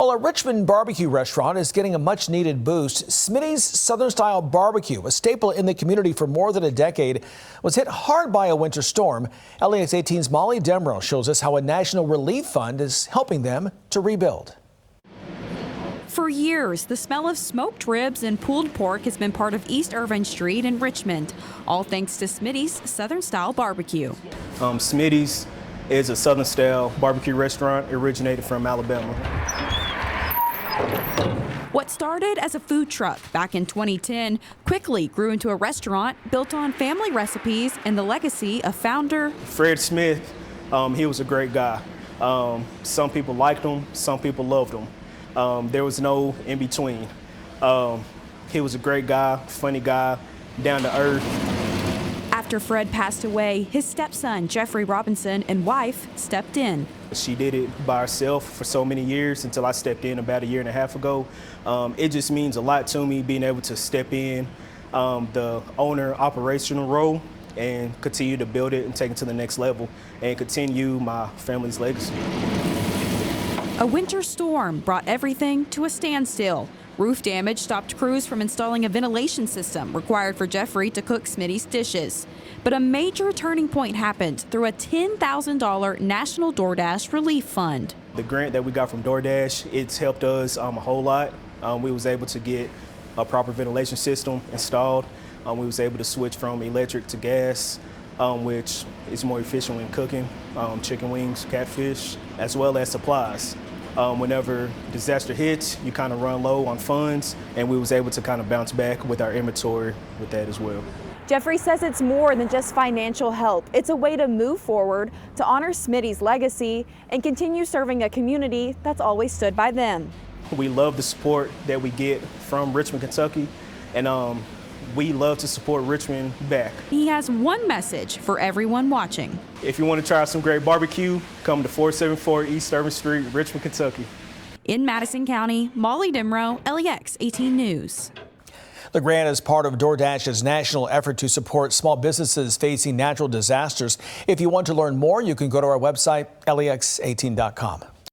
Well, a Richmond BBQ restaurant is getting a much-needed boost. Smitty's Southern-style barbecue, a staple in the community for more than a decade, was hit hard by a winter storm. LEX 18's Molly Demrell shows us how a national relief fund is helping them to rebuild. For years, the smell of smoked ribs and pulled pork has been part of East Irvine Street in Richmond, all thanks to Smitty's Southern-style barbecue. Smitty's is a Southern-style barbecue restaurant originated from Alabama. What started as a food truck back in 2010 quickly grew into a restaurant built on family recipes and the legacy of founder Fred Smith. He was a great guy. Some people liked him, some people loved him. There was no in between. He was a great guy, funny guy, down to earth. After Fred passed away, his stepson, Jeffrey Robinson, and wife stepped in. She did it by herself for so many years until I stepped in about a year and a half ago. It just means a lot to me being able to step in the owner operational role and continue to build it and take it to the next level and continue my family's legacy. A winter storm brought everything to a standstill. Roof damage stopped crews from installing a ventilation system required for Jeffrey to cook Smitty's dishes. But a major turning point happened through a $10,000 National DoorDash Relief Fund. The grant that we got from DoorDash, it's helped us a whole lot. We was able to get a proper ventilation system installed. We was able to switch from electric to gas, which is more efficient when cooking chicken wings, catfish, as well as supplies. Whenever disaster hits, you kind of run low on funds, and we was able to kind of bounce back with our inventory with that as well. Jeffrey says it's more than just financial help. It's a way to move forward, to honor Smitty's legacy, and continue serving a community that's always stood by them. We love the support that we get from Richmond, Kentucky, and we love to support Richmond back. He has one message for everyone watching. If you want to try some great barbecue, come to 474 East Irvine Street, Richmond, Kentucky. In Madison County, Molly Demrell, LEX 18 News. The grant is part of DoorDash's national effort to support small businesses facing natural disasters. If you want to learn more, you can go to our website, lex18.com.